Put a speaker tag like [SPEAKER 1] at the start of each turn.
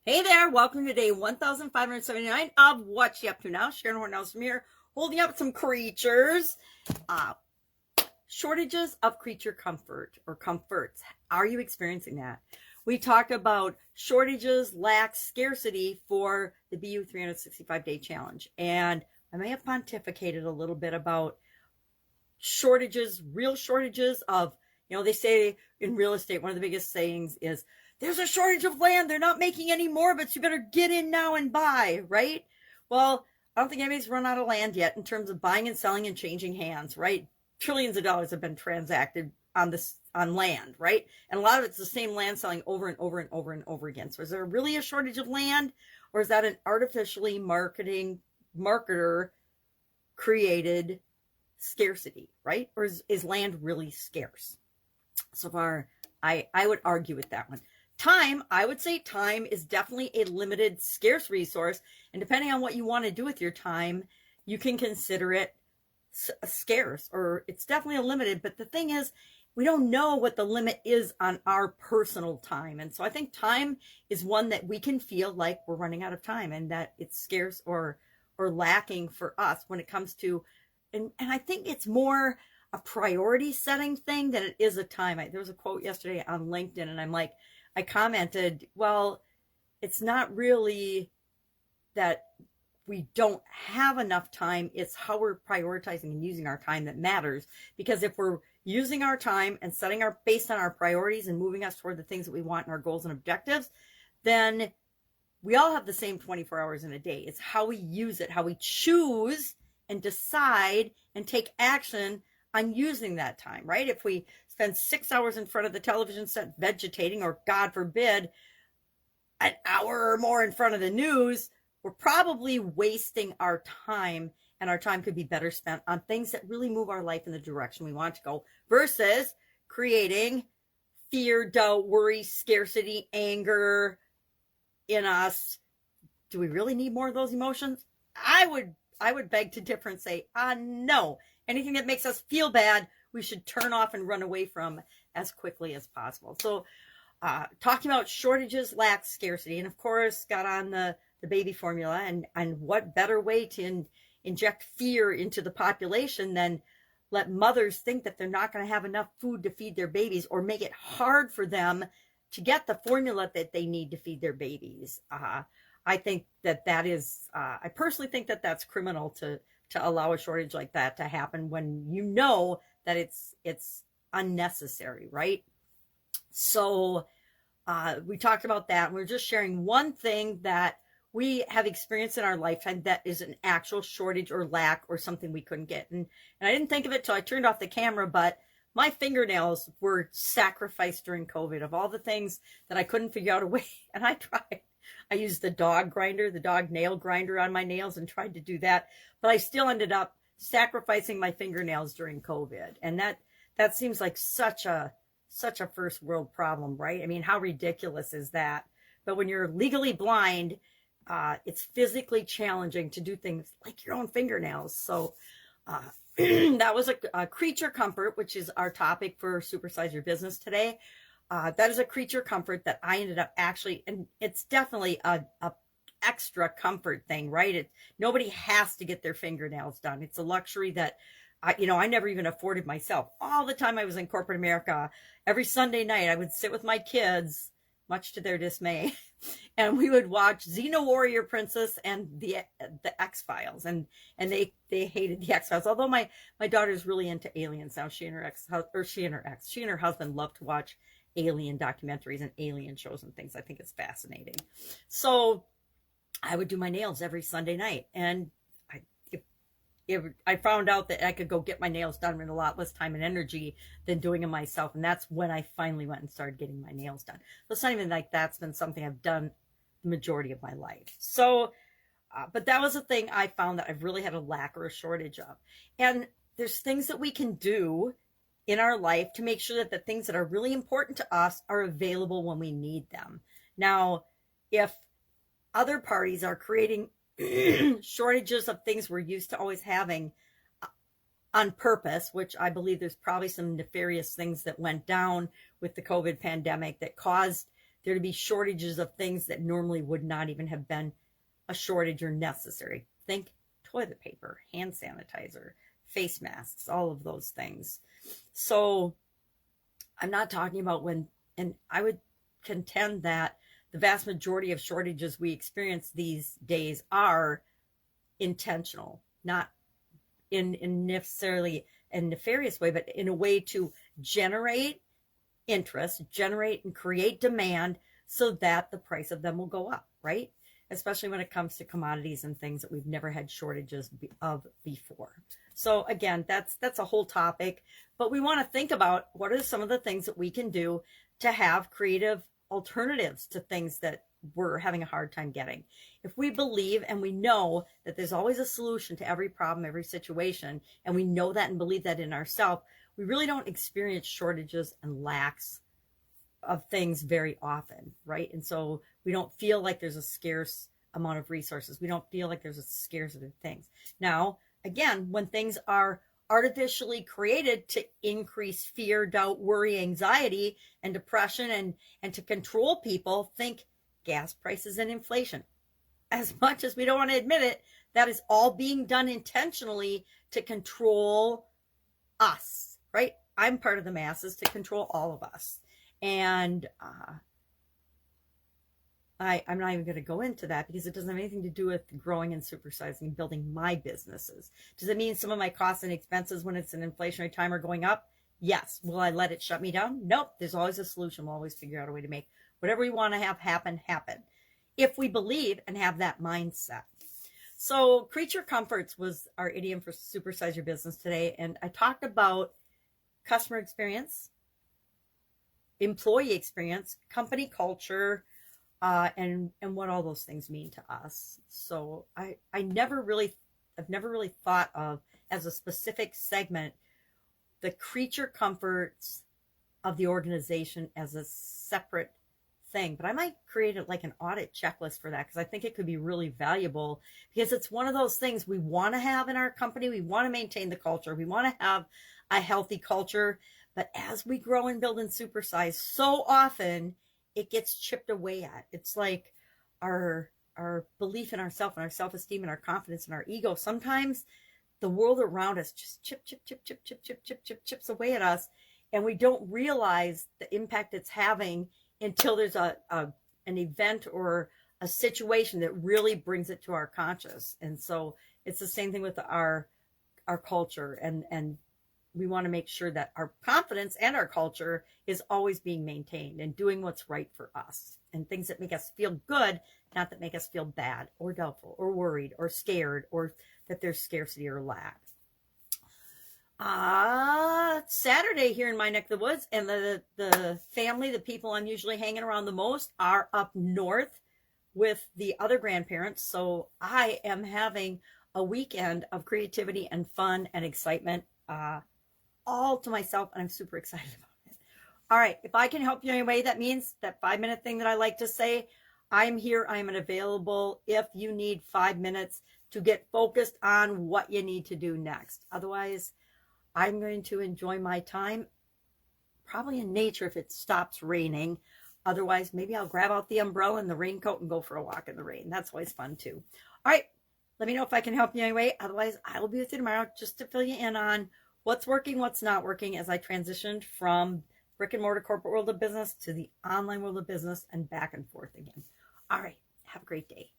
[SPEAKER 1] Hey there, welcome to day 1579 of What You Up To Now. Sharon Horne-Ellstrom here, holding up some creatures. Shortages of creature comfort or comforts. Are you experiencing that? We talked about shortages, lack, scarcity for the BU 365-day challenge. And I may have pontificated a little bit about shortages, real shortages of, they say in real estate, one of the biggest sayings is, there's a shortage of land. They're not making any more of it, so you better get in now and buy, right? Well, I don't think anybody's run out of land yet in terms of buying and selling and changing hands, right? Trillions of dollars have been transacted on land, right? And a lot of it's the same land selling over and over and over and over again. So is there really a shortage of land, or is that an artificially marketer created scarcity, right? Or is land really scarce? So far, I would argue with that one. Time, I would say time is definitely a limited, scarce resource. And depending on what you want to do with your time, you can consider it scarce, or it's definitely a limited. But the thing is, we don't know what the limit is on our personal time. And so I think time is one that we can feel like we're running out of time and that it's scarce or lacking for us when it comes to, and I think it's more a priority setting thing than it is a time. There was a quote yesterday on LinkedIn, and I commented, well, it's not really that we don't have enough time. It's how we're prioritizing and using our time that matters. Because if we're using our time and setting based on our priorities and moving us toward the things that we want and our goals and objectives, then we all have the same 24 hours in a day. It's how we use it, how we choose and decide and take action on using that time, right? If we spend 6 hours in front of the television set vegetating, or God forbid, an hour or more in front of the news, we're probably wasting our time, and our time could be better spent on things that really move our life in the direction we want to go versus creating fear, doubt, worry, scarcity, anger in us. Do we really need more of those emotions? I would beg to differ and say, no. Anything that makes us feel bad, we should turn off and run away from as quickly as possible. So talking about shortages, lack, scarcity, and of course got on the baby formula, and what better way to inject fear into the population than let mothers think that they're not going to have enough food to feed their babies, or make it hard for them to get the formula that they need to feed their babies. I think that is, I personally think that that's criminal to allow a shortage like that to happen when you know that it's unnecessary, right? So we talked about that. We're just sharing one thing that we have experienced in our lifetime that is an actual shortage or lack or something we couldn't get. And I didn't think of it till I turned off the camera, but my fingernails were sacrificed during COVID. Of all the things that I couldn't figure out a way, and I tried. I used the dog nail grinder on my nails and tried to do that, but I still ended up sacrificing my fingernails during COVID. And that seems like such a first world problem, right? I mean, how ridiculous is that? But when you're legally blind, it's physically challenging to do things like your own fingernails. So that was a creature comfort, which is our topic for Supersize Your Business today. That is a creature comfort that I ended up actually, and it's definitely a extra comfort thing, right? Nobody has to get their fingernails done. It's a luxury that I never even afforded myself. All the time I was in corporate America, every Sunday night I would sit with my kids, much to their dismay, and we would watch Xena Warrior Princess and the X-Files, and they hated the X-Files. Although my daughter's really into aliens now. She and her husband love to watch alien documentaries and alien shows and things. I think it's fascinating. So I would do my nails every Sunday night, and I found out that I could go get my nails done in a lot less time and energy than doing them myself. And that's when I finally went and started getting my nails done. So it's not even like that's been something I've done the majority of my life. So, but that was a thing I found that I've really had a lack or a shortage of. And there's things that we can do in our life to make sure that the things that are really important to us are available when we need them. Now, if other parties are creating shortages of things we're used to always having on purpose, which I believe there's probably some nefarious things that went down with the COVID pandemic that caused there to be shortages of things that normally would not even have been a shortage or necessary. Think toilet paper, hand sanitizer, face masks, all of those things. So I'm not talking about when, and I would contend that the vast majority of shortages we experience these days are intentional, not in necessarily a nefarious way, but in a way to generate interest, generate and create demand so that the price of them will go up, right? Especially when it comes to commodities and things that we've never had shortages of before. So again, that's a whole topic, but we want to think about what are some of the things that we can do to have creative alternatives to things that we're having a hard time getting. If we believe and we know that there's always a solution to every problem, every situation, and we know that and believe that in ourselves, we really don't experience shortages and lacks of things very often, right? And so we don't feel like there's a scarce amount of resources. We don't feel like there's a scarcity of things. Now, again, when things are artificially created to increase fear, doubt, worry, anxiety, and depression, and to control people, think gas prices and inflation. As much as we don't want to admit it, that is all being done intentionally to control us, right? I'm part of the masses to control all of us. And I'm not even going to go into that because it doesn't have anything to do with growing and supersizing and building my businesses. Does it mean some of my costs and expenses when it's an inflationary time are going up? Yes. Will I let it shut me down? Nope. There's always a solution. We'll always figure out a way to make whatever we want to have happen, happen. If we believe and have that mindset. So creature comforts was our idiom for supersize your business today. And I talked about customer experience, employee experience, company culture, and what all those things mean to us. So I've never really thought of as a specific segment the creature comforts of the organization as a separate thing, but I might create it like an audit checklist for that because I think it could be really valuable because it's one of those things we want to have in our company. We want to maintain the culture. We want to have a healthy culture, but as we grow and build and supersize, so often it gets chipped away at. It's like our belief in ourselves and our self-esteem and our confidence and our ego. Sometimes the world around us just chips away at us, and we don't realize the impact it's having until there's an event or a situation that really brings it to our conscious. And so it's the same thing with our culture, and we want to make sure that our confidence and our culture is always being maintained and doing what's right for us and things that make us feel good, not that make us feel bad or doubtful or worried or scared or that there's scarcity or lack. Saturday here in my neck of the woods, and the family, the people I'm usually hanging around the most are up north with the other grandparents. So I am having a weekend of creativity and fun and excitement, all to myself, and I'm super excited about it. All right, if I can help you in any way, that means that 5-minute thing that I like to say, I'm here, I'm available if you need 5 minutes to get focused on what you need to do next. Otherwise, I'm going to enjoy my time, probably in nature if it stops raining. Otherwise, maybe I'll grab out the umbrella and the raincoat and go for a walk in the rain. That's always fun too. All right, let me know if I can help you anyway. Otherwise, I will be with you tomorrow just to fill you in on what's working, what's not working as I transitioned from brick and mortar corporate world of business to the online world of business and back and forth again. All right, have a great day.